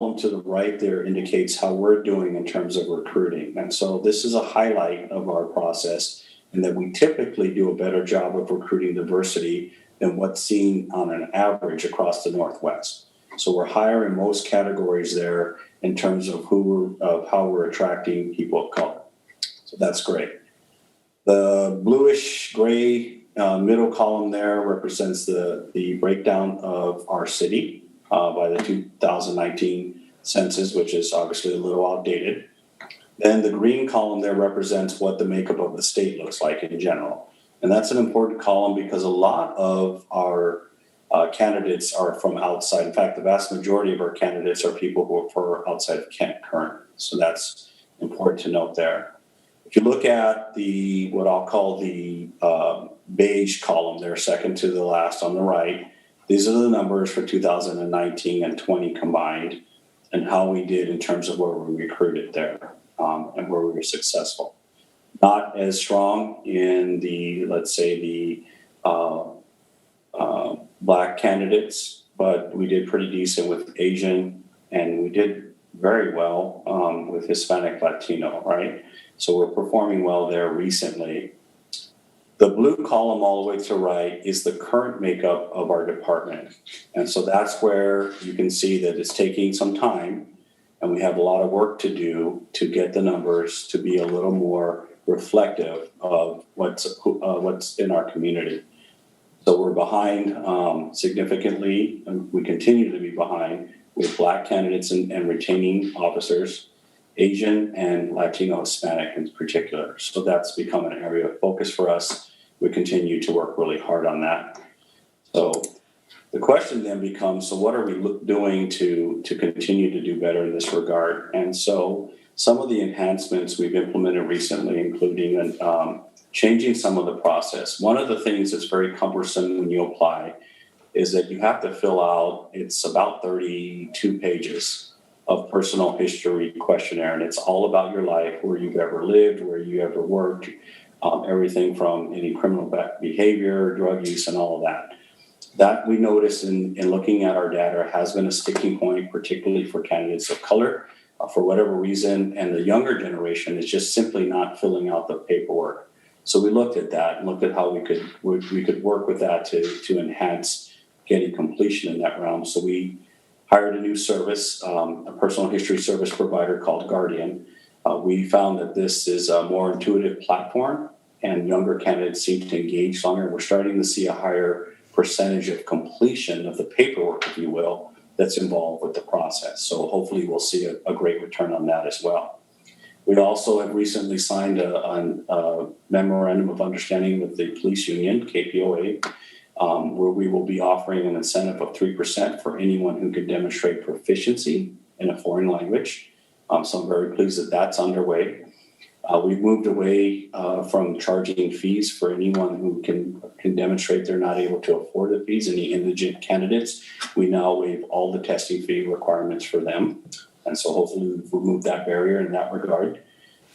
to the right there indicates how we're doing in terms of recruiting. And so this is a highlight of our process, in that we typically do a better job of recruiting diversity than what's seen on an average across the Northwest. So we're higher in most categories there in terms of how we're attracting people of color. So that's great. The bluish gray middle column there represents the breakdown of our city by the 2019 census, which is obviously a little outdated. Then the green column there represents what the makeup of the state looks like in general. And that's an important column because a lot of our candidates are from outside. In fact, the vast majority of our candidates are people who are outside of Kent currently. So that's important to note there. If you look at what I'll call the beige column there, second to the last on the right, these are the numbers for 2019 and 20 combined, and how we did in terms of where we recruited there and where we were successful. Not as strong in let's say the Black candidates, but we did pretty decent with Asian, and we did very well with Hispanic Latino, right? So we're performing well there recently. The blue column all the way to the right is the current makeup of our department. And so that's where you can see that it's taking some time, and we have a lot of work to do to get the numbers to be a little more reflective of what's in our community. So we're behind significantly, and we continue to be behind with Black candidates and retaining officers, Asian and Latino Hispanic in particular. So that's become an area of focus for us. We continue to work really hard on that. So the question then becomes, so what are we doing to continue to do better in this regard? And so some of the enhancements we've implemented recently, including changing some of the process. One of the things that's very cumbersome when you apply is that you have to fill out, it's about 32 pages of personal history questionnaire, and it's all about your life, where you've ever lived, where you ever worked, everything from any criminal behavior, drug use, and all of that. That we notice in looking at our data has been a sticking point, particularly for candidates of color, for whatever reason, and the younger generation is just simply not filling out the paperwork. So we looked at that and looked at how we could work with that to enhance getting completion in that realm. So we hired a new service, a personal history service provider called Guardian. We found that this is a more intuitive platform, and younger candidates seem to engage longer. We're starting to see a higher percentage of completion of the paperwork, if you will, that's involved with the process. So hopefully we'll see a great return on that as well. We also have recently signed a memorandum of understanding with the police union, KPOA, where we will be offering an incentive of 3% for anyone who can demonstrate proficiency in a foreign language. So I'm very pleased that that's underway. We've moved away from charging fees for anyone who can demonstrate they're not able to afford the fees. Any indigent candidates, we now waive all the testing fee requirements for them. And so hopefully we've removed that barrier in that regard.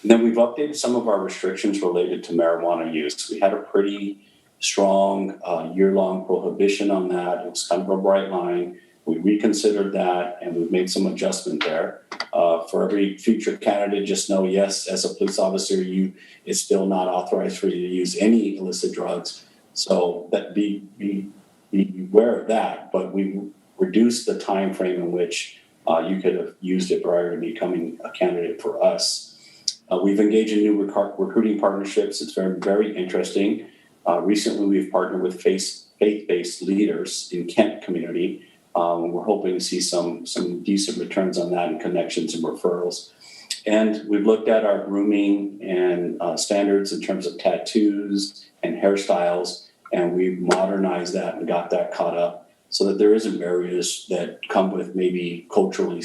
And then we've updated some of our restrictions related to marijuana use. We had a pretty strong year-long prohibition on that. It was kind of a bright line. We reconsidered that, and we've made some adjustment there. For every future candidate, just know, yes, as a police officer, it's still not authorized for you to use any illicit drugs. So that be aware of that. But we reduced the time frame in which you could have used it prior to becoming a candidate for us. We've engaged in new recruiting partnerships. It's very, very interesting. Recently, we've partnered with faith-based leaders in Kent community. We're hoping to see some decent returns on that and connections and referrals. And we've looked at our grooming and standards in terms of tattoos and hairstyles, and we've modernized that and got that caught up so that there isn't barriers that come with maybe culturally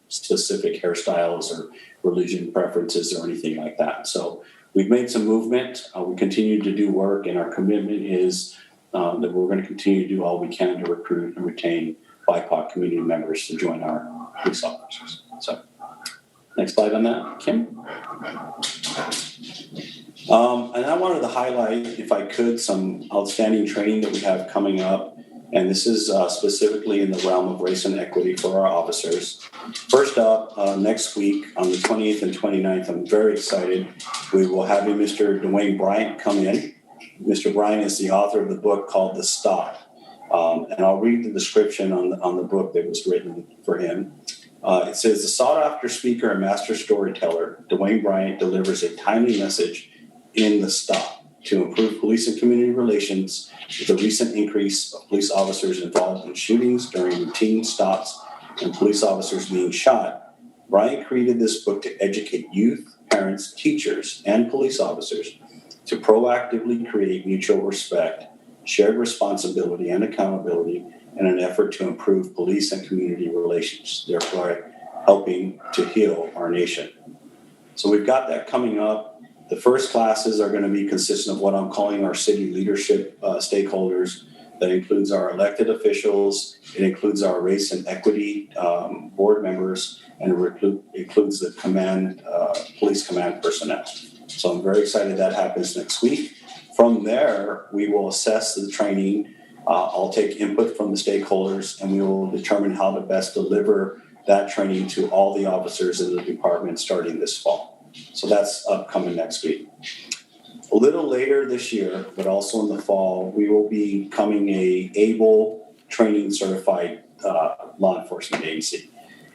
specific hairstyles or religion preferences or anything like that. So we've made some movement. We continue to do work, and our commitment is that we're going to continue to do all we can to recruit and retain BIPOC community members to join our police officers. So next slide on that, Kim. And I wanted to highlight, if I could, some outstanding training that we have coming up. And this is specifically in the realm of race and equity for our officers. First up, next week on the 28th and 29th, I'm very excited. We will have Mr. Dwayne Bryant come in. Mr. Bryant is the author of the book called The Stop. And I'll read the description on the book that was written for him. It says, the sought-after speaker and master storyteller, Dwayne Bryant, delivers a timely message in The Stop to improve police and community relations with the recent increase of police officers involved in shootings during routine stops and police officers being shot. Bryant created this book to educate youth, parents, teachers, and police officers to proactively create mutual respect, shared responsibility, and accountability in an effort to improve police and community relations, therefore helping to heal our nation. So we've got that coming up. The first classes are going to be consistent of what I'm calling our city leadership stakeholders. That includes our elected officials, it includes our race and equity board members, and it includes the police command personnel. So I'm very excited that happens next week. From there, we will assess the training. I'll take input from the stakeholders, and we will determine how to best deliver that training to all the officers in the department starting this fall. So that's upcoming next week. A little later this year, but also in the fall, we will be becoming a ABLE training certified law enforcement agency.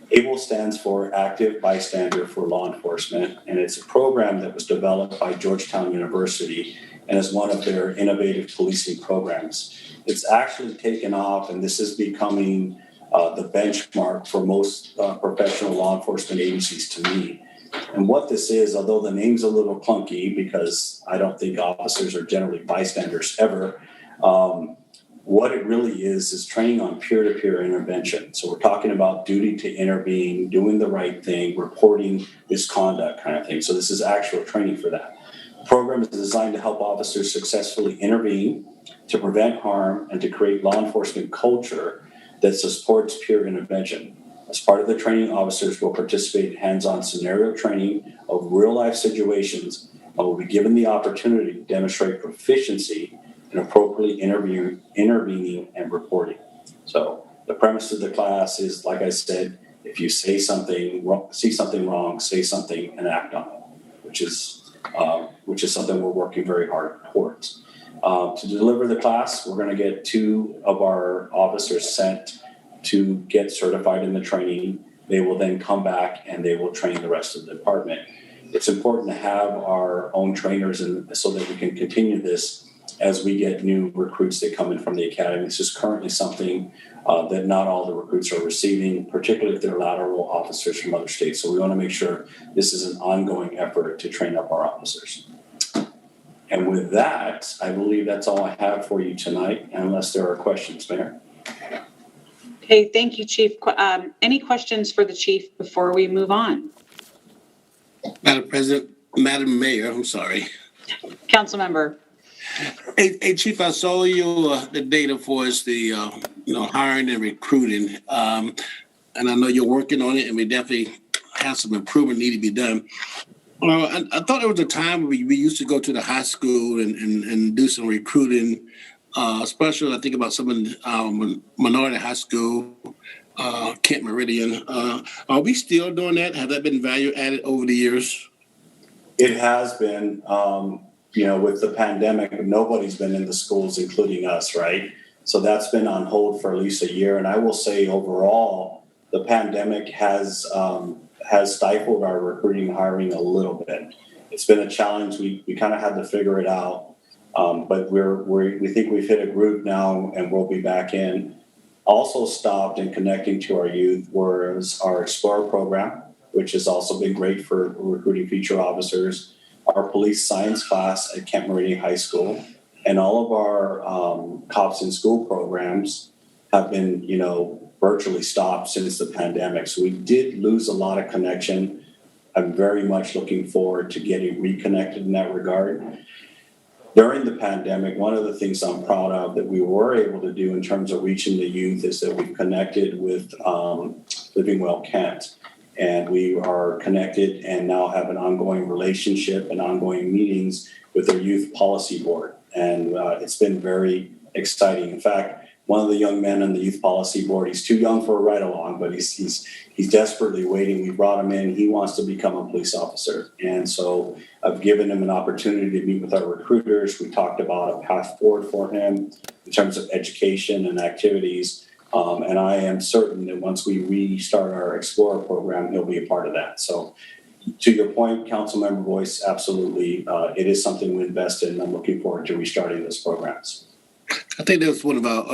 ABLE stands for Active Bystander for Law Enforcement, and it's a program that was developed by Georgetown University and is one of their innovative policing programs. It's actually taken off, and this is becoming the benchmark for most professional law enforcement agencies to me. And what this is, although the name's a little clunky because I don't think officers are generally bystanders ever, what it really is training on peer-to-peer intervention. So we're talking about duty to intervene, doing the right thing, reporting misconduct kind of thing. So this is actual training for that. The program is designed to help officers successfully intervene, to prevent harm, and to create law enforcement culture that supports peer intervention. As part of the training, officers will participate in hands-on scenario training of real-life situations and will be given the opportunity to demonstrate proficiency in appropriately intervening and reporting. So the premise of the class is, like I said, if you see something wrong, say something and act on it, which is something we're working very hard towards. To deliver the class, we're going to get 2 of our officers sent to get certified in the training. They will then come back and they will train the rest of the department. It's important to have our own trainers so that we can continue this as we get new recruits that come in from the academy. This is currently something that not all the recruits are receiving, particularly if they're lateral officers from other states. So we want to make sure this is an ongoing effort to train up our officers. And with that, I believe that's all I have for you tonight, unless there are questions, Mayor. Okay, thank you, Chief. Any questions for the Chief before we move on? Madam Mayor, I'm sorry. Councilmember. Hey, Chief, I saw the data for us, the hiring and recruiting, and I know you're working on it, and we definitely have some improvement need to be done. I thought there was a time we used to go to the high school and do some recruiting. Especially, I think about some of minority high school, Kent Meridian. Are we still doing that? Have that been value added over the years? It has been. With the pandemic, nobody's been in the schools, including us, right? So that's been on hold for at least a year. And I will say overall, the pandemic has stifled our recruiting and hiring a little bit. It's been a challenge. We kind of had to figure it out. But we think we've hit a groove now, and we'll be back in. Also stopped in connecting to our youth was our Explorer program, which has also been great for recruiting future officers, our police science class at Kent Meridian High School, and all of our cops in school programs have been, virtually stopped since the pandemic. So we did lose a lot of connection. I'm very much looking forward to getting reconnected in that regard. During the pandemic, one of the things I'm proud of that we were able to do in terms of reaching the youth is that we've connected with Living Well Kent. And we are connected and now have an ongoing relationship and ongoing meetings with their youth policy board. And it's been very exciting. In fact, one of the young men on the youth policy board. He's too young for a ride along, but he's desperately waiting. We brought him in. He wants to become a police officer. And so I've given him an opportunity to meet with our recruiters. We talked about a path forward for him in terms of education and activities. And I am certain that once we restart our Explorer program, he'll be a part of that. So to your point, Councilmember Boyce, absolutely. It is something we invest in. I'm looking forward to restarting those programs. I think that's one of our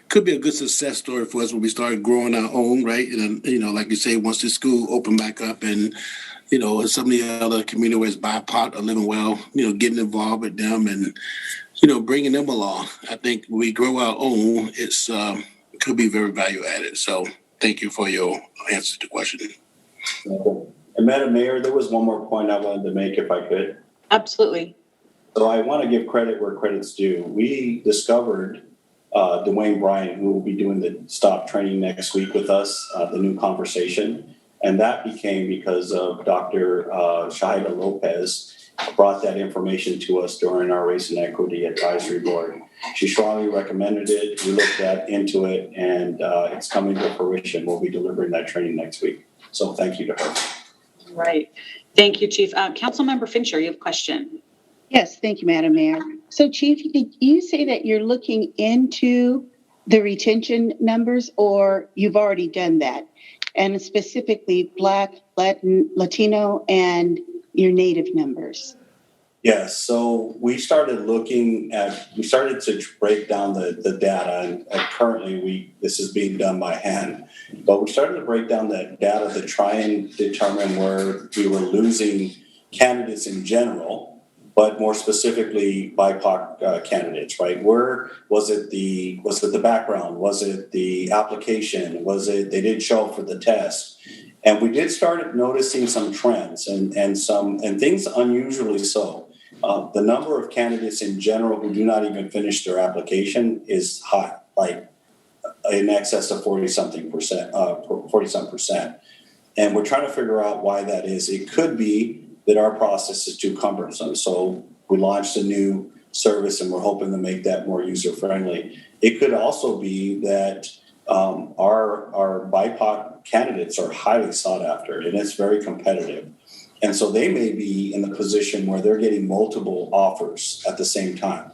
could be a good success story for us when we start growing our own, right? And like you say, once the school open back up, and some of the other community where it's BIPOC are living well, getting involved with them and bringing them along. I think when we grow our own, it could be very value added. So thank you for your answer to the question. And Madam Mayor, there was one more point I wanted to make, if I could. Absolutely. So I want to give credit where credit's due. We discovered Dwayne Bryant, who will be doing the STOP training next week with us, the new conversation. And that became because of Dr. Shahida Lopez brought that information to us during our Race and Equity Advisory Board. She strongly recommended it. We looked into it, and it's coming to fruition. We'll be delivering that training next week. So thank you to her. Right. Thank you, Chief. Councilmember Fincher, you have a question. Yes, thank you, Madam Mayor. So, Chief, did you say that you're looking into the retention numbers, or you've already done that? And specifically Black, Latin, Latino, and your Native numbers? Yes, so we started to break down the data, and currently this is being done by hand, but we started to break down that data to try and determine where we were losing candidates in general, but more specifically BIPOC candidates, right? Where was it the background? Was it the application? Was it they didn't show up for the test? And we did start noticing some trends and things unusually so. The number of candidates in general who do not even finish their application is high, like in excess of 40-something percent. And we're trying to figure out why that is. It could be that our process is too cumbersome. So we launched a new service and we're hoping to make that more user-friendly. It could also be that our BIPOC candidates are highly sought after, and it's very competitive. And so they may be in the position where they're getting multiple offers at the same time.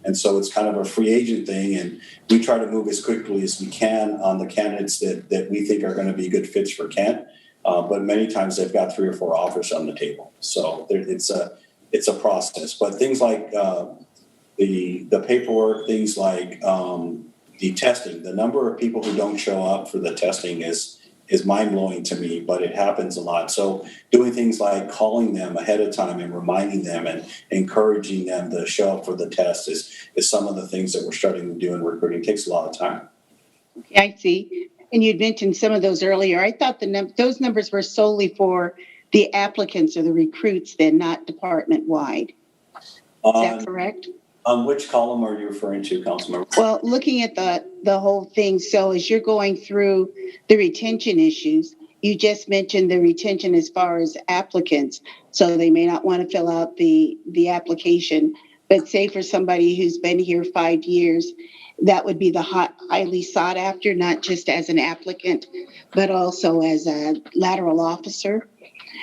And so it's kind of a free agent thing, and we try to move as quickly as we can on the candidates that we think are going to be good fits for Kent. But many times they've got 3 or 4 offers on the table. So it's a process. But things like the paperwork, things like the testing, the number of people who don't show up for the testing is mind-blowing to me, but it happens a lot. So doing things like calling them ahead of time and reminding them and encouraging them to show up for the test is some of the things that we're starting to do in recruiting. It takes a lot of time. Okay, I see. And you'd mentioned some of those earlier. I thought those numbers were solely for the applicants or the recruits, then not department-wide. Is that correct? Which column are you referring to, Councilmember? Well, looking at the whole thing, so as you're going through the retention issues, you just mentioned the retention as far as applicants, so they may not want to fill out the application. But say for somebody who's been here 5 years, that would be the highly sought after, not just as an applicant, but also as a lateral officer.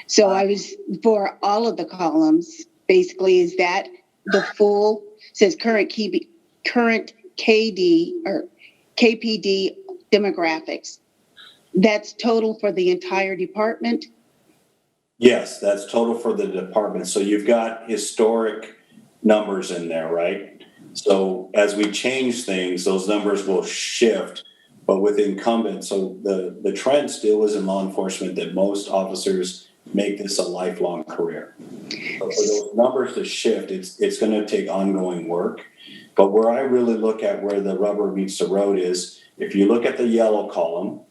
So I was for all of the columns, basically, is that the full, says current KD or KPD demographics. That's total for the entire department? Yes, that's total for the department. So you've got historic numbers in there, right? So as we change things, those numbers will shift, but with incumbents. So the trend still is in law enforcement that most officers make this a lifelong career. But for those numbers to shift, it's going to take ongoing work. But where I really look at where the rubber meets the road is if you look at the yellow column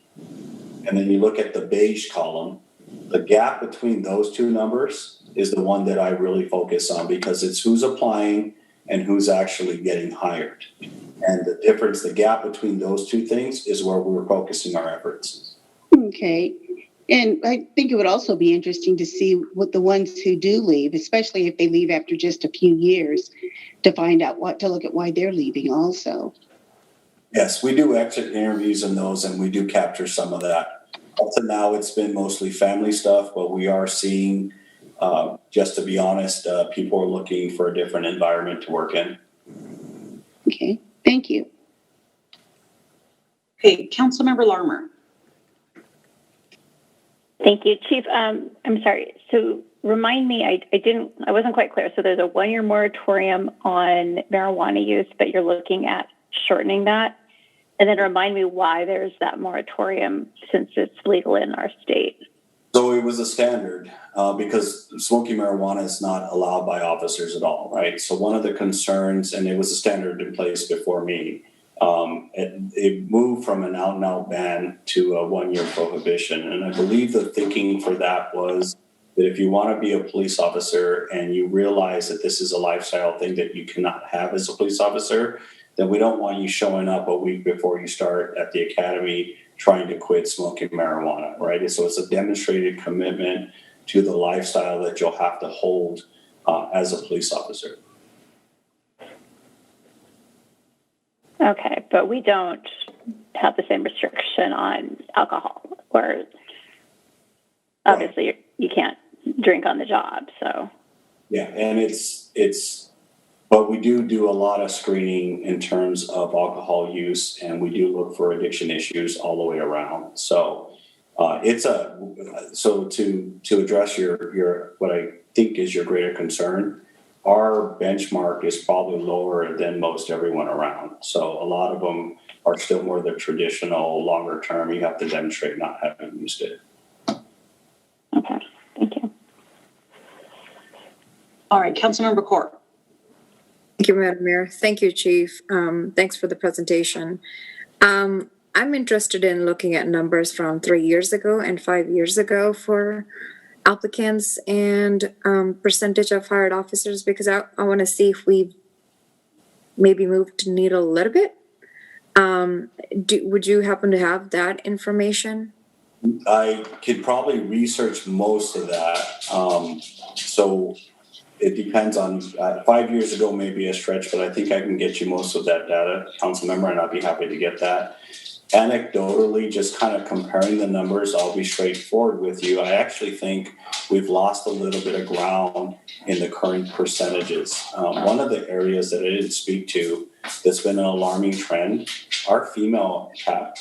and then you look at the beige column, the gap between those two numbers is the one that I really focus on because it's who's applying and who's actually getting hired. And the difference, the gap between those two things is where we're focusing our efforts. Okay. And I think it would also be interesting to see what the ones who do leave, especially if they leave after just a few years, to find out to look at why they're leaving also. Yes, we do exit interviews in those, and we do capture some of that. Up to now, it's been mostly family stuff, but we are seeing, just to be honest, people are looking for a different environment to work in. Okay, thank you. Okay, Councilmember Larmer. Thank you, Chief. I'm sorry. So remind me, I wasn't quite clear. So there's a 1-year moratorium on marijuana use, but you're looking at shortening that. And then remind me why there's that moratorium since it's legal in our state. So it was a standard because smoking marijuana is not allowed by officers at all, right? So one of the concerns, and it was a standard in place before me, it moved from an out-and-out ban to a 1-year prohibition. And I believe the thinking for that was that if you want to be a police officer and you realize that this is a lifestyle thing that you cannot have as a police officer, then we don't want you showing up a week before you start at the academy trying to quit smoking marijuana, right? And so it's a demonstrated commitment to the lifestyle that you'll have to hold as a police officer. Okay, but we don't have the same restriction on alcohol, or obviously you can't drink on the job, so. Yeah, and but we do a lot of screening in terms of alcohol use, and we do look for addiction issues all the way around. So so to address your what I think is your greater concern, our benchmark is probably lower than most everyone around. So a lot of them are still more the traditional longer term. You have to demonstrate not having used it. Okay, thank you. All right, Councilmember Corr. Thank you, Madam Mayor. Thank you, Chief. Thanks for the presentation. I'm interested in looking at numbers from 3 years ago and 5 years ago for applicants and percentage of hired officers, because I want to see if we've maybe moved the needle a little bit. Would you happen to have that information? I could probably research most of that. So it depends on 5 years ago, maybe a stretch, but I think I can get you most of that data, Councilmember, and I'll be happy to get that. Anecdotally, just kind of comparing the numbers, I'll be straightforward with you. I actually think we've lost a little bit of ground in the current percentages. One of the areas that I didn't speak to that's been an alarming trend, our female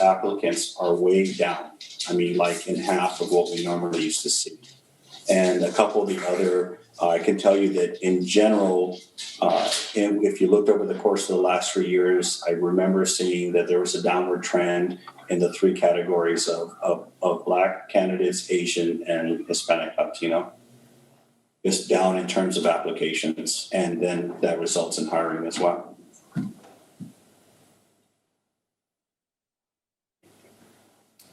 applicants are way down. I mean, like in half of what we normally used to see. And a couple of the other, I can tell you that in general, if you looked over the course of the last 3 years, I remember seeing that there was a downward trend in the 3 categories of Black candidates, Asian, and Hispanic Latino. It's down in terms of applications, and then that results in hiring as well.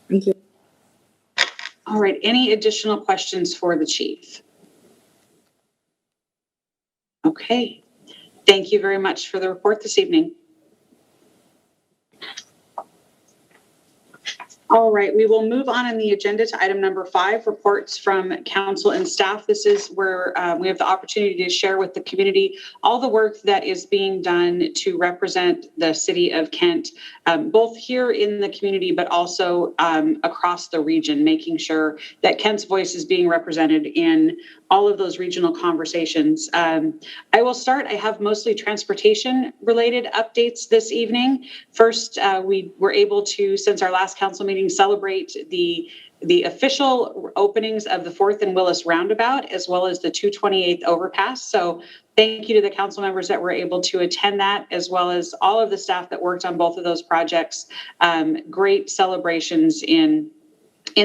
Thank you. All right, any additional questions for the chief? Okay, thank you very much for the report this evening. All right, we will move on in the agenda to item number 5, reports from council and staff. This is where we have the opportunity to share with the community all the work that is being done to represent the city of Kent, both here in the community, but also across the region, making sure that Kent's voice is being represented in all of those regional conversations. I will start. I have mostly transportation related updates this evening. First, we were able to, since our last council meeting, celebrate the official openings of the 4th and Willis roundabout, as well as the 228th overpass. So thank you to the council members that were able to attend that, as well as all of the staff that worked on both of those projects. Great celebrations in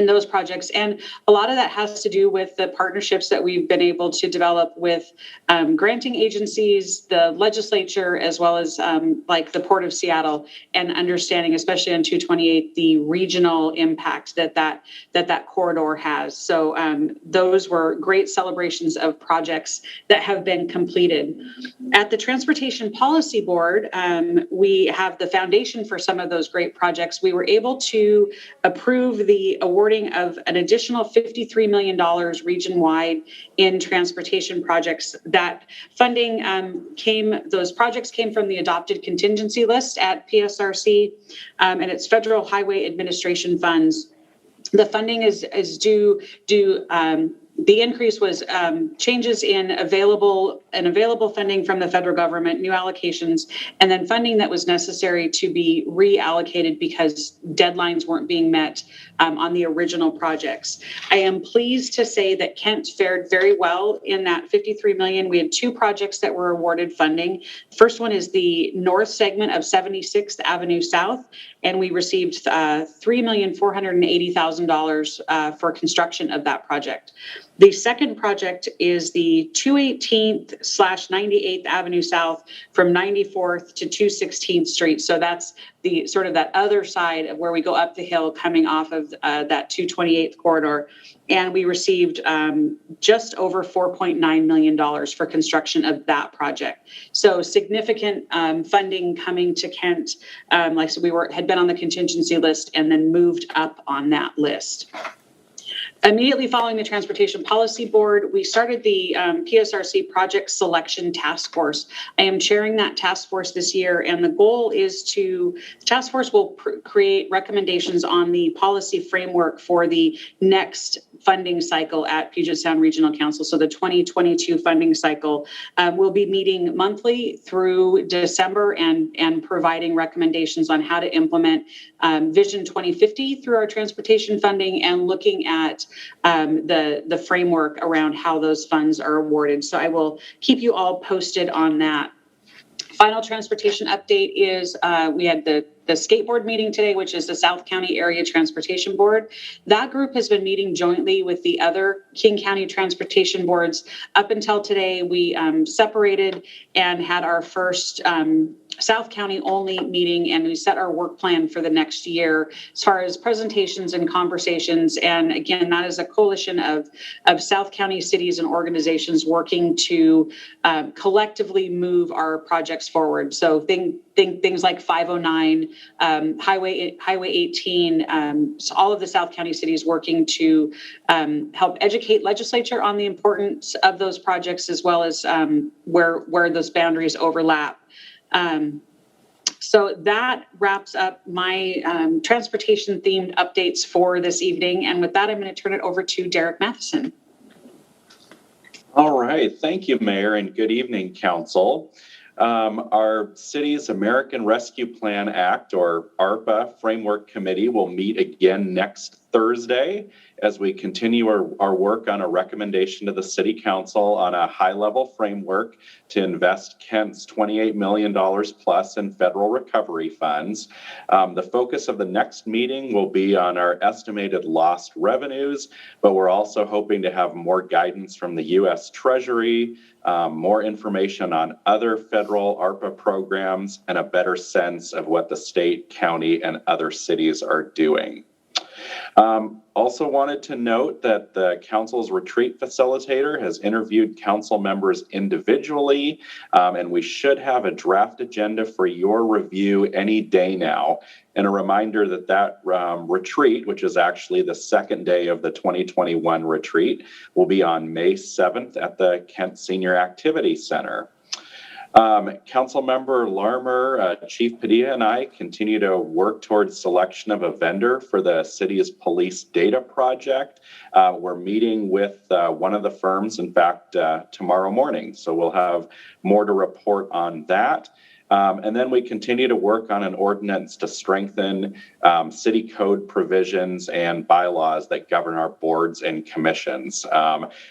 those projects. And a lot of that has to do with the partnerships that we've been able to develop with granting agencies, the legislature, as well as like the Port of Seattle, and understanding, especially on 228, the regional impact that corridor has. So those were great celebrations of projects that have been completed. At the Transportation Policy Board, we have the foundation for some of those great projects. We were able to approve the award awarding of an additional $53 million region-wide in transportation projects. That funding those projects came from the adopted contingency list at PSRC, and it's Federal Highway Administration funds. The funding is due. The increase was changes in available funding from the federal government, new allocations, and then funding that was necessary to be reallocated because deadlines weren't being met on the original projects. I am pleased to say that Kent fared very well in that $53 million. We had two projects that were awarded funding. The first one is the north segment of 76th Avenue South, and we received $3,480,000 for construction of that project. The second project is the 218th/98th Avenue South from 94th to 216th Street. So that's the sort of that other side of where we go up the hill coming off of that 228th corridor. And we received just over $4.9 million for construction of that project. So significant funding coming to Kent. Like I said, had been on the contingency list and then moved up on that list. Immediately following the Transportation Policy Board, we started the PSRC Project Selection Task Force. I am chairing that task force this year, and the goal is the task force will create recommendations on the policy framework for the next funding cycle at Puget Sound Regional Council. So the 2022 funding cycle will be meeting monthly through December and providing recommendations on how to implement Vision 2050 through our transportation funding and looking at the framework around how those funds are awarded. So I will keep you all posted on that. Final transportation update is we had the skateboard meeting today, which is the South County Area Transportation Board. That group has been meeting jointly with the other King County transportation boards. Up until today, we separated and had our first South County only meeting, and we set our work plan for the next year as far as presentations and conversations. And again, that is a coalition of South County cities and organizations working to collectively move our projects forward. So things like 509, Highway 18, so all of the South County cities working to help educate legislature on the importance of those projects, as well as where those boundaries overlap. So that wraps up my transportation themed updates for this evening. And with that, I'm going to turn it over to Derek Matheson. All right. Thank you, Mayor, and good evening, Council. Our city's American Rescue Plan Act, or ARPA, Framework Committee will meet again next Thursday as we continue our work on a recommendation to the City Council on a high-level framework to invest Kent's $28 million plus in federal recovery funds. The focus of the next meeting will be on our estimated lost revenues, but we're also hoping to have more guidance from the U.S. Treasury, more information on other federal ARPA programs, and a better sense of what the state, county, and other cities are doing. Also wanted to note that the council's retreat facilitator has interviewed council members individually, and we should have a draft agenda for your review any day now. And a reminder that retreat, which is actually the second day of the 2021 retreat, will be on May 7th at the Kent Senior Activity Center. Councilmember Larmer, Chief Padilla, and I continue to work towards selection of a vendor for the city's police data project. We're meeting with one of the firms, in fact, tomorrow morning. So we'll have more to report on that. And then we continue to work on an ordinance to strengthen city code provisions and bylaws that govern our boards and commissions.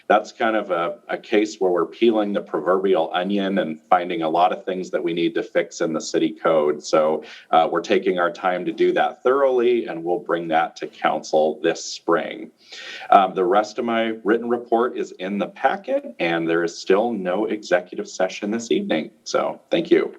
That's kind of a case where we're peeling the proverbial onion and finding a lot of things that we need to fix in the city code. So we're taking our time to do that thoroughly, and we'll bring that to council this spring. The rest of my written report is in the packet, and there is still no executive session this evening. So thank you.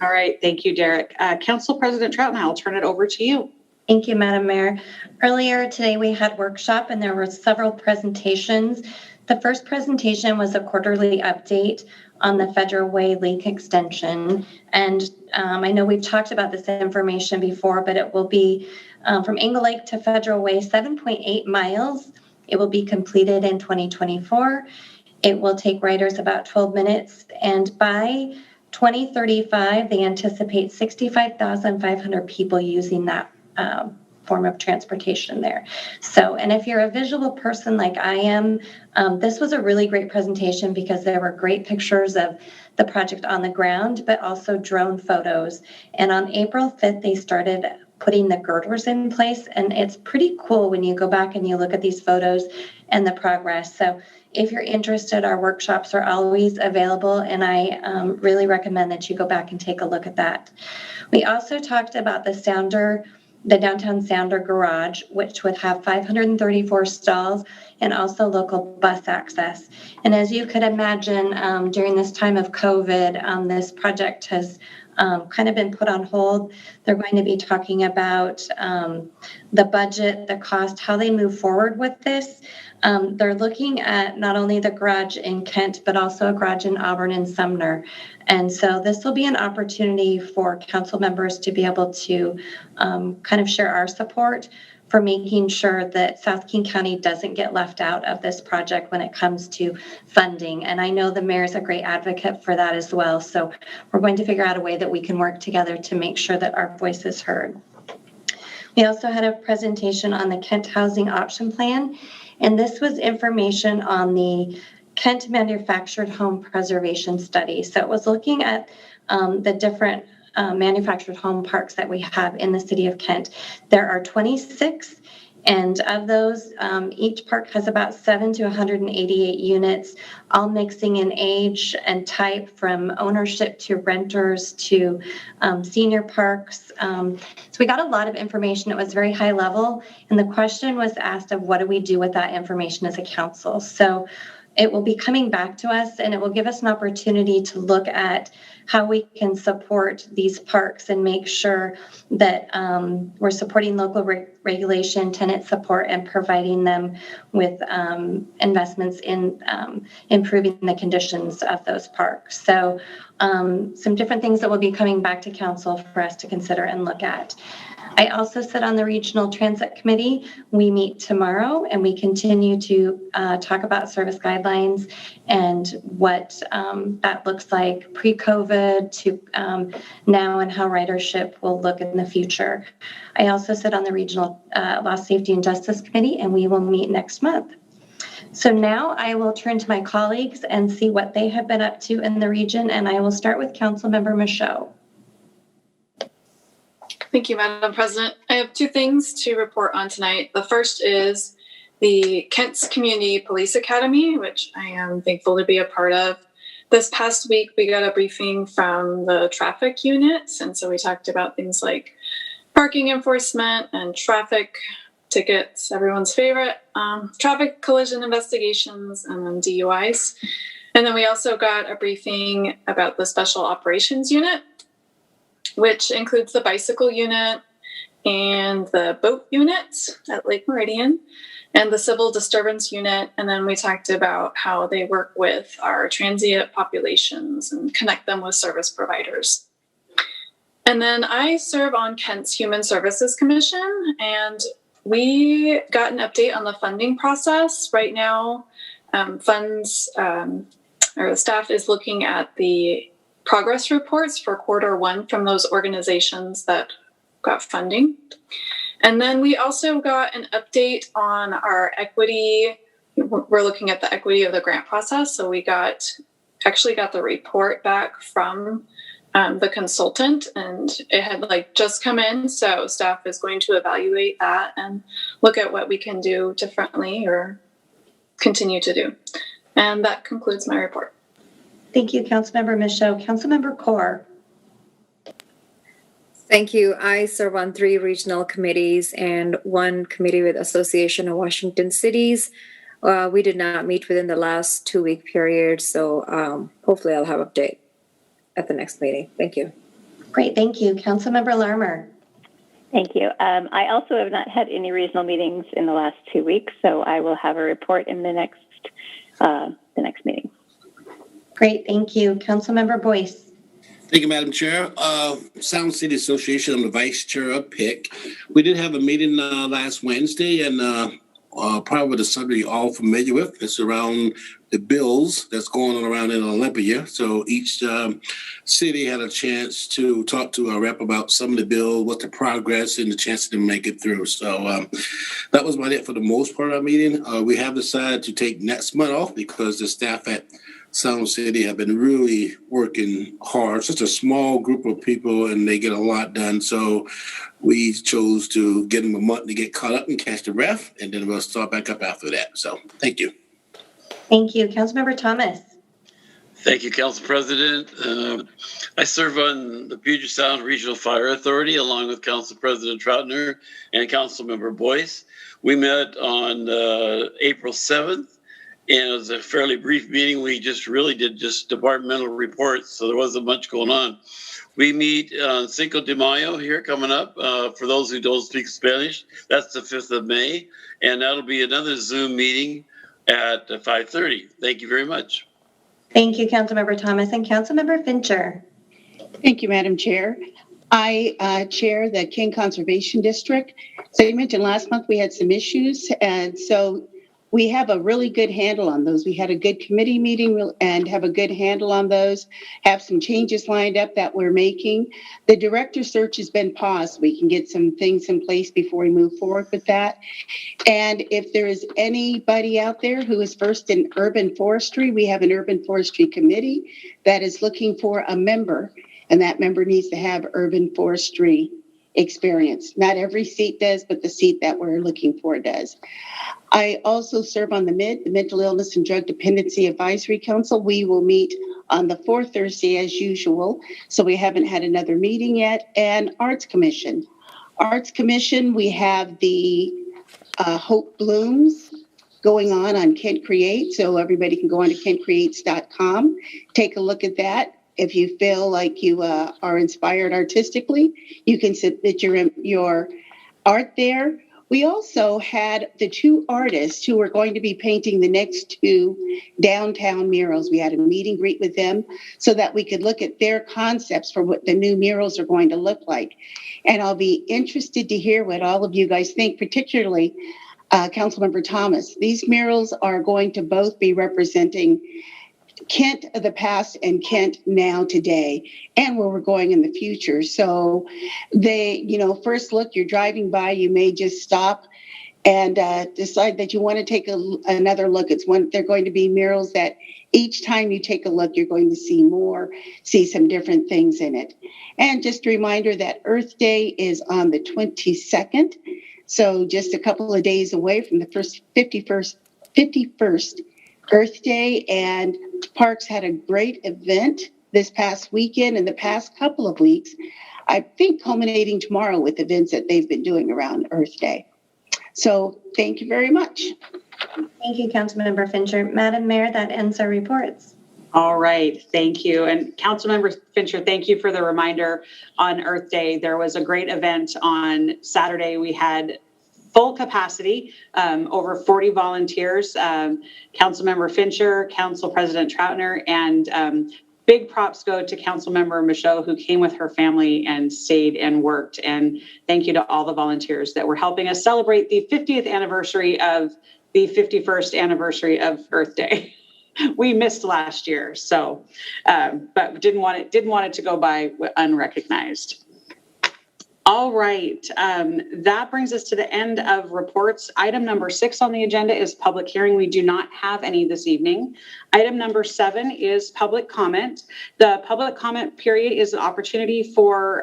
All right. Thank you, Derek. Council President Troutman, I'll turn it over to you. Thank you, Madam Mayor. Earlier today, we had workshop and there were several presentations. The first presentation was a quarterly update on the Federal Way leak extension. And I know we've talked about this information before, but it will be from Angle Lake to Federal Way, 7.8 miles. It will be completed in 2024. It will take riders about 12 minutes, and by 2035, they anticipate 65,500 people using that form of transportation there. So, and if you're a visual person like I am, this was a really great presentation because there were great pictures of the project on the ground, but also drone photos. And on April 5th, they started putting the girders in place, and it's pretty cool when you go back and you look at these photos and the progress. So if you're interested, our workshops are always available, and I really recommend that you go back and take a look at that. We also talked about the downtown Sounder garage, which would have 534 stalls and also local bus access. And as you could imagine, during this time of COVID, this project has kind of been put on hold. They're going to be talking about the budget, the cost, how they move forward with this. They're looking at not only the garage in Kent, but also a garage in Auburn and Sumner. And so this will be an opportunity for council members to be able to kind of share our support for making sure that South King County doesn't get left out of this project when it comes to funding. And I know the mayor is a great advocate for that as well. So we're going to figure out a way that we can work together to make sure that our voice is heard. We also had a presentation on the Kent Housing Option Plan, and this was information on the Kent Manufactured Home Preservation Study. So it was looking at the different manufactured home parks that we have in the city of Kent. There are 26, and of those, each park has about 7 to 188 units, all mixing in age and type, from ownership to renters to senior parks. So we got a lot of information. It was very high level, and the question was asked of what do we do with that information as a council? So it will be coming back to us, and it will give us an opportunity to look at how we can support these parks and make sure that we're supporting local regulation, tenant support, and providing them with investments in improving the conditions of those parks. So some different things that will be coming back to council for us to consider and look at. I also sit on the Regional Transit Committee. We meet tomorrow, and we continue to talk about service guidelines and what that looks like pre-COVID to now, and how ridership will look in the future. I also sit on the Regional Law, Safety, and Justice Committee, and we will meet next month. So now I will turn to my colleagues and see what they have been up to in the region, and I will start with Councilmember Michaud. Thank you, Madam President. I have two things to report on tonight. The first is the Kent's Community Police Academy, which I am thankful to be a part of. This past week, we got a briefing from the traffic units, and so we talked about things like parking enforcement and traffic tickets, everyone's favorite, traffic collision investigations, and then DUIs. And then we also got a briefing about the Special Operations Unit, which includes the bicycle unit and the boat unit at Lake Meridian and the civil disturbance unit. And then we talked about how they work with our transient populations and connect them with service providers. And then I serve on Kent's Human Services Commission, and we got an update on the funding process. Right now, the staff is looking at the progress reports for Q1 from those organizations that got funding. And then we also got an update on our equity. We're looking at the equity of the grant process. So we actually got the report back from the consultant, and it had just come in. So staff is going to evaluate that and look at what we can do differently or continue to do. And that concludes my report. Thank you, Councilmember Michaud. Councilmember Kaur. Thank you. I serve on 3 regional committees and 1 committee with Association of Washington Cities. We did not meet within the last 2-week period, so hopefully I'll have an update at the next meeting. Thank you. Great, thank you. Councilmember Larmer. Thank you. I also have not had any regional meetings in the last 2 weeks, so I will have a report in the next meeting. Great, thank you. Councilmember Boyce. Thank you, Madam Chair. Sound City Association, I'm the vice chair of PIC. We did have a meeting last Wednesday, and probably the subject you're all familiar with. It's around the bills that's going on around in Olympia. So each city had a chance to talk to a rep about some of the bills, what the progress, and the chance to make it through. So that was about it for the most part of our meeting. We have decided to take next month off because the staff at Sound City have been really working hard. It's just a small group of people, and they get a lot done. So we chose to give them a month to get caught up and catch the breath, and then we'll start back up after that. So thank you. Thank you. Councilmember Thomas. Thank you, Council President. I serve on the Puget Sound Regional Fire Authority along with Council President Troutner and Councilmember Boyce. We met on April 7th. And it was a fairly brief meeting. We just really did just departmental reports, so there wasn't much going on. We meet on Cinco de Mayo here coming up. For those who don't speak Spanish, that's the 5th of May. And that'll be another Zoom meeting at 5:30. Thank you very much. Thank you, Councilmember Thomas. And Councilmember Fincher. Thank you, Madam Chair. I chair the King Conservation District. So you mentioned last month we had some issues, and so we have a really good handle on those. We had a good committee meeting and have a good handle on those, have some changes lined up that we're making. The director search has been paused. We can get some things in place before we move forward with that. And if there is anybody out there who is versed in urban forestry, we have an urban forestry committee that is looking for a member, and that member needs to have urban forestry experience. Not every seat does, but the seat that we're looking for does. I also serve on the Mental Illness and Drug Dependency Advisory Council. We will meet on the fourth Thursday as usual, so we haven't had another meeting yet. And Arts Commission. Arts Commission, we have the Hope Blooms going on Kent Create, so everybody can go on to kentcreates.com, take a look at that. If you feel like you are inspired artistically, you can submit your art there. We also had the two artists who were going to be painting the next two downtown murals. We had a meet and greet with them so that we could look at their concepts for what the new murals are going to look like. And I'll be interested to hear what all of you guys think, particularly Councilmember Thomas. These murals are going to both be representing Kent of the past and Kent now today, and where we're going in the future. So they, first look, you're driving by, you may just stop and decide that you want to take another look. They're going to be murals that each time you take a look, you're going to see some different things in it. And just a reminder that Earth Day is on the 22nd. So just a couple of days away from the first 51st Earth Day, and Parks had a great event this past weekend and the past couple of weeks, I think culminating tomorrow with events that they've been doing around Earth Day. So thank you very much. Thank you, Councilmember Fincher. Madam Mayor, that ends our reports. All right, thank you. And Councilmember Fincher, thank you for the reminder on Earth Day. There was a great event on Saturday. We had full capacity, over 40 volunteers, Councilmember Fincher, Council President Troutner, and big props go to Councilmember Michaud, who came with her family and stayed and worked. And thank you to all the volunteers that were helping us celebrate the 50th anniversary of the 51st anniversary of Earth Day. We missed last year, so but didn't want it to go by unrecognized. All right, that brings us to the end of reports. Item number 6 on the agenda is public hearing. We do not have any this evening. Item number 7 is public comment. The public comment period is an opportunity for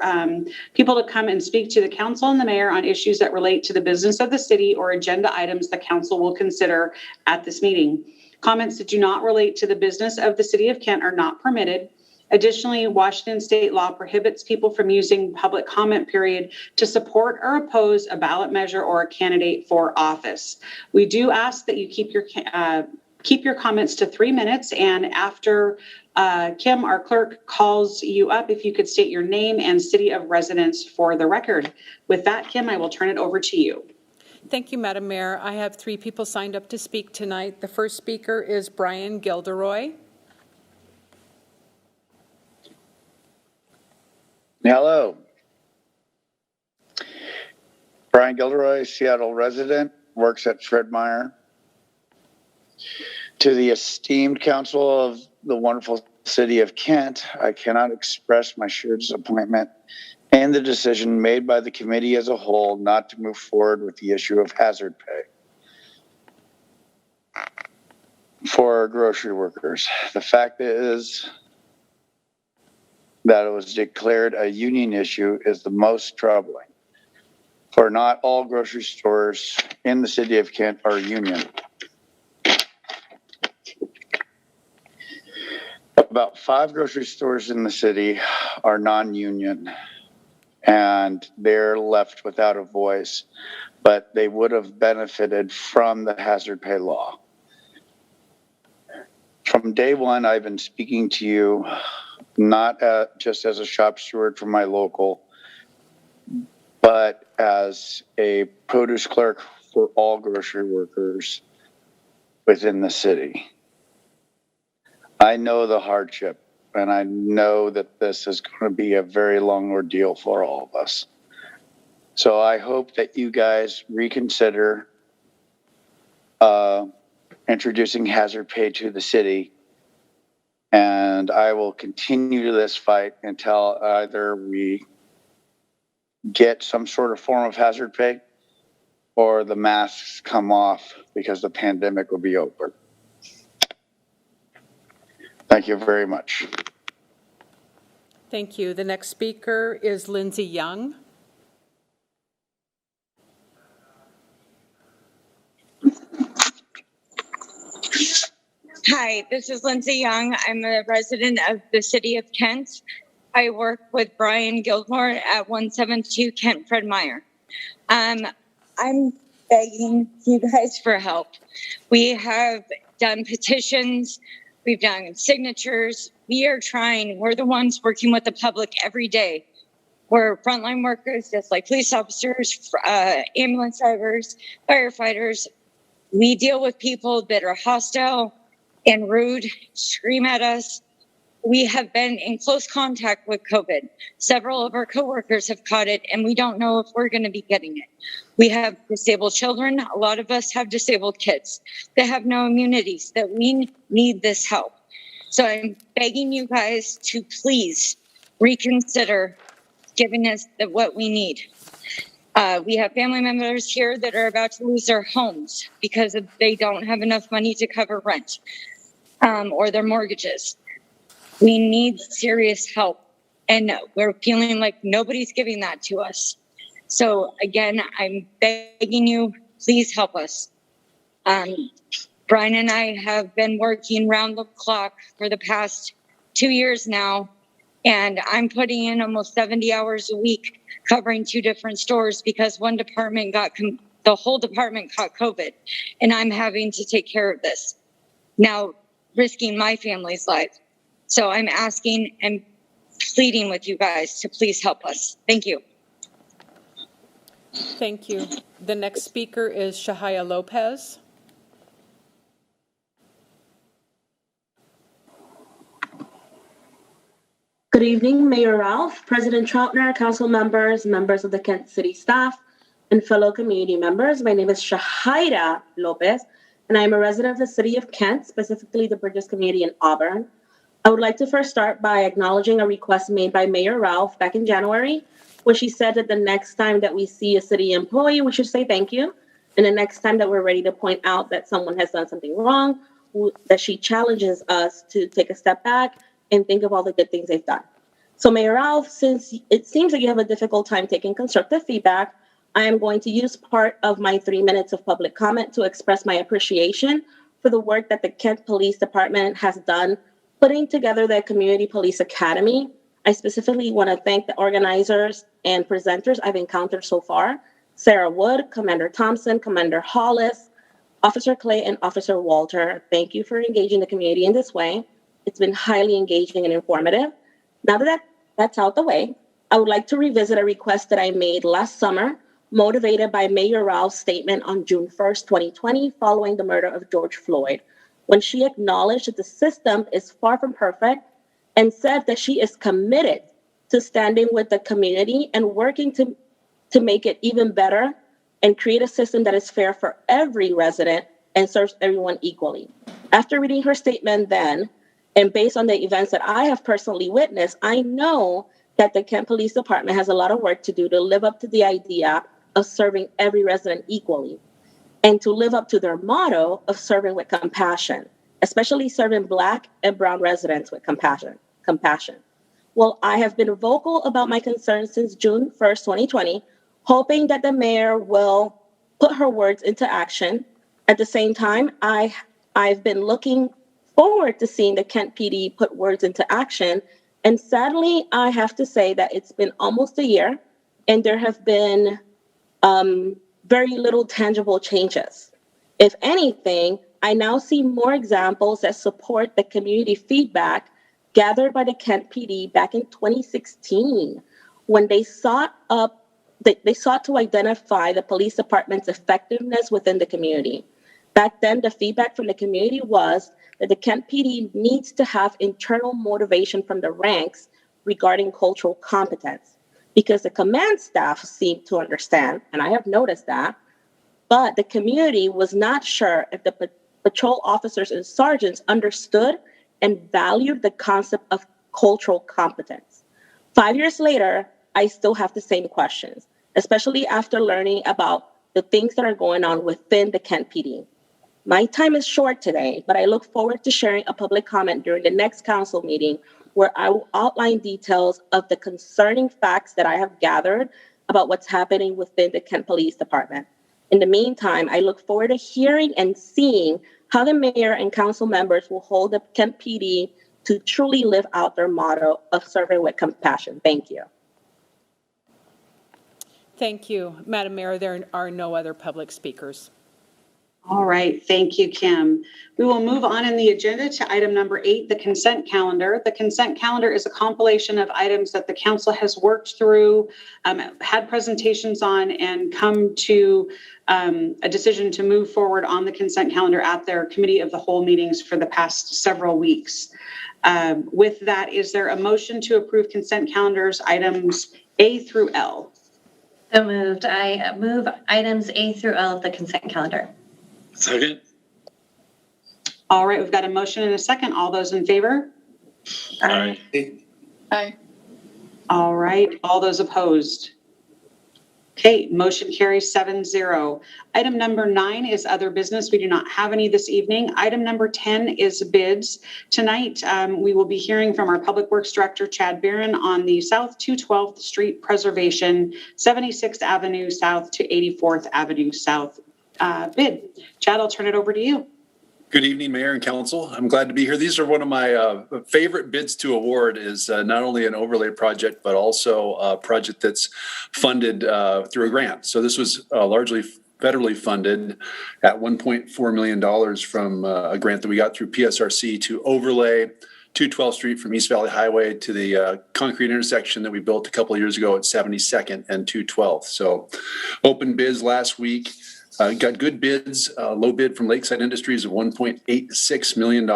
people to come and speak to the council and the mayor on issues that relate to the business of the city or agenda items the council will consider at this meeting. Comments that do not relate to the business of the city of Kent are not permitted. Additionally, Washington state law prohibits people from using public comment period to support or oppose a ballot measure or a candidate for office. We do ask that you keep your comments to 3 minutes, and after Kim, our clerk, calls you up, if you could state your name and city of residence for the record. With that, Kim, I will turn it over to you. Thank you, Madam Mayor. I have 3 people signed up to speak tonight. The first speaker is Brian Gilderoy. Hello. Brian Gilderoy, Seattle resident, works at Fred Meyer. To the esteemed council of the wonderful city of Kent, I cannot express my sheer disappointment in the decision made by the committee as a whole not to move forward with the issue of hazard pay for grocery workers. The fact is that it was declared a union issue is the most troubling, for not all grocery stores in the city of Kent are union. About 5 grocery stores in the city are non-union, and they're left without a voice, but they would have benefited from the hazard pay law. From day one, I've been speaking to you not just as a shop steward for my local, but as a produce clerk for all grocery workers within the city. I know the hardship, and I know that this is going to be a very long ordeal for all of us. So I hope that you guys reconsider introducing hazard pay to the city, and I will continue this fight until either we get some sort of form of hazard pay or the masks come off because the pandemic will be over. Thank you very much. Thank you. The next speaker is Lindsay Young. Hi, this is Lindsay Young. I'm a resident of the city of Kent. I work with Brian Gilmore at 172 Kent Fred Meyer. I'm begging you guys for help. We have done petitions. We've done signatures. We are trying. We're the ones working with the public every day. We're frontline workers, just like police officers, ambulance drivers, firefighters. We deal with people that are hostile and rude, scream at us. We have been in close contact with COVID. Several of our coworkers have caught it, and we don't know if we're going to be getting it. We have disabled children. A lot of us have disabled kids that have no immunities, that we need this help. So I'm begging you guys to please reconsider giving us what we need. We have family members here that are about to lose their homes because they don't have enough money to cover rent or their mortgages. We need serious help, and we're feeling like nobody's giving that to us. So again, I'm begging you, please help us. Brian and I have been working round the clock for the past 2 years now, and I'm putting in almost 70 hours a week covering 2 different stores because one department the whole department caught COVID, and I'm having to take care of this, now risking my family's life. So I'm asking and pleading with you guys to please help us. Thank you. Thank you. The next speaker is Shahaya Lopez. Good evening, Mayor Ralph, President Troutner, council members, members of the Kent City staff, and fellow community members. My name is Shahaya Lopez, and I am a resident of the city of Kent, specifically the Bridges community in Auburn. I would like to first start by acknowledging a request made by Mayor Ralph back in January, where she said that the next time that we see a city employee, we should say thank you. And the next time that we're ready to point out that someone has done something wrong, that she challenges us to take a step back and think of all the good things they've done. So Mayor Ralph, since it seems that you have a difficult time taking constructive feedback, I am going to use part of my 3 minutes of public comment to express my appreciation for the work that the Kent Police Department has done putting together the Community Police Academy. I specifically want to thank the organizers and presenters I've encountered so far: Sarah Wood, Commander Thompson, Commander Hollis, Officer Clay, and Officer Walter. Thank you for engaging the community in this way. It's been highly engaging and informative. Now that that's out the way, I would like to revisit a request that I made last summer, motivated by Mayor Ralph's statement on June 1st, 2020, following the murder of George Floyd, when she acknowledged that the system is far from perfect and said that she is committed to standing with the community and working to make it even better and create a system that is fair for every resident and serves everyone equally. After reading her statement then, and based on the events that I have personally witnessed, I know that the Kent Police Department has a lot of work to do to live up to the idea of serving every resident equally and to live up to their motto of serving with compassion, especially serving Black and Brown residents with compassion. Well, I have been vocal about my concerns since June 1st, 2020, hoping that the mayor will put her words into action. At the same time, I've been looking forward to seeing the Kent PD put words into action. And sadly, I have to say that it's been almost a year and there have been very little tangible changes. If anything, I now see more examples that support the community feedback gathered by the Kent PD back in 2016 when they sought to identify the police department's effectiveness within the community. Back then, the feedback from the community was that the Kent PD needs to have internal motivation from the ranks regarding cultural competence, because the command staff seemed to understand, and I have noticed that, but the community was not sure if the patrol officers and sergeants understood and valued the concept of cultural competence. 5 years later, I still have the same questions, especially after learning about the things that are going on within the Kent PD. My time is short today, but I look forward to sharing a public comment during the next council meeting where I will outline details of the concerning facts that I have gathered about what's happening within the Kent Police Department. In the meantime, I look forward to hearing and seeing how the mayor and council members will hold the Kent PD to truly live out their motto of serving with compassion. Thank you. Thank you. Madam Mayor, there are no other public speakers. All right, thank you, Kim. We will move on in the agenda to item number 8, the consent calendar. The consent calendar is a compilation of items that the council has worked through, had presentations on, and come to a decision to move forward on the consent calendar at their committee of the whole meetings for the past several weeks. With that, is there a motion to approve consent calendars items A through L? So moved. I move items A through L of the consent calendar. Second. All right, we've got a motion and a second. All those in favor? Aye. Aye. All right, all those opposed? Okay, motion carries 7-0. Item number 9 is other business. We do not have any this evening. Item number 10 is bids. Tonight, we will be hearing from our Public Works Director, Chad Barron, on the South 212th Street preservation, 76th Avenue South to 84th Avenue South bid. Chad, I'll turn it over to you. Good evening, Mayor and Council. I'm glad to be here. These are one of my favorite bids to award. Is not only an overlay project, but also a project that's funded through a grant. So this was largely federally funded at $1.4 million from a grant that we got through PSRC to overlay 212th Street from East Valley Highway to the concrete intersection that we built a couple of years ago at 72nd and 212th. So open bids last week. Got good bids, low bid from Lakeside Industries of $1.86 million.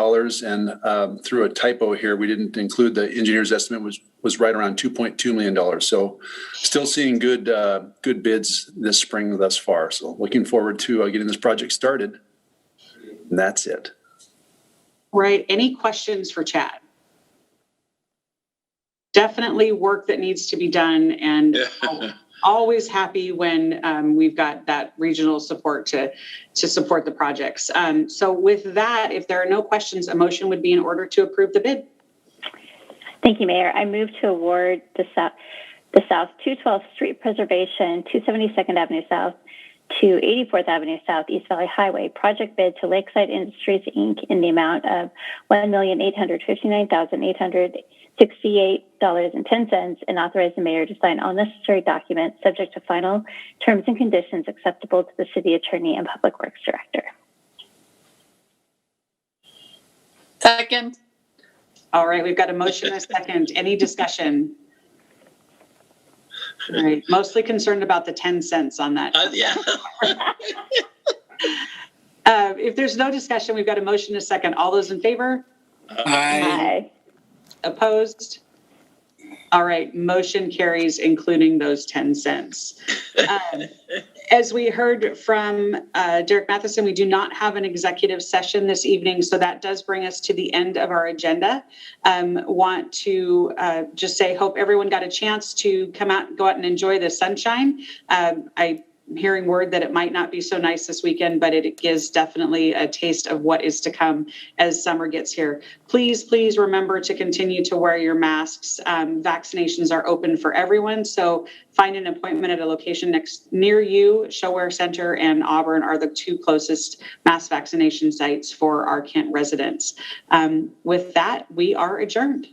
And through a typo here, we didn't include the engineer's estimate, was right around $2.2 million. So still seeing good bids this spring thus far. So looking forward to getting this project started. And that's it. Right. Any questions for Chad? Definitely work that needs to be done, and always happy when we've got that regional support to support the projects. So with that, if there are no questions, a motion would be in order to approve the bid. Thank you, Mayor. I move to award the South 212th Street Preservation, 272nd Avenue South to 84th Avenue South East Valley Highway project bid to Lakeside Industries, Inc. in the amount of $1,859,868.10 and authorize the mayor to sign all necessary documents subject to final terms and conditions acceptable to the city attorney and public works director. Second. All right, we've got a motion and a second. Any discussion? All right, mostly concerned about the 10 cents on that. Yeah. If there's no discussion, we've got a motion and a second. All those in favor? Aye. Opposed? All right, motion carries, including those 10 cents. As we heard from Derek Matheson, we do not have an executive session this evening, so that does bring us to the end of our agenda. Want to just say, hope everyone got a chance to go out and enjoy the sunshine. I'm hearing word that it might not be so nice this weekend, but it gives definitely a taste of what is to come as summer gets here. Please remember to continue to wear your masks. Vaccinations are open for everyone, so find an appointment at a location near you. Showware Center and Auburn are the two closest mass vaccination sites for our Kent residents. With that, we are adjourned.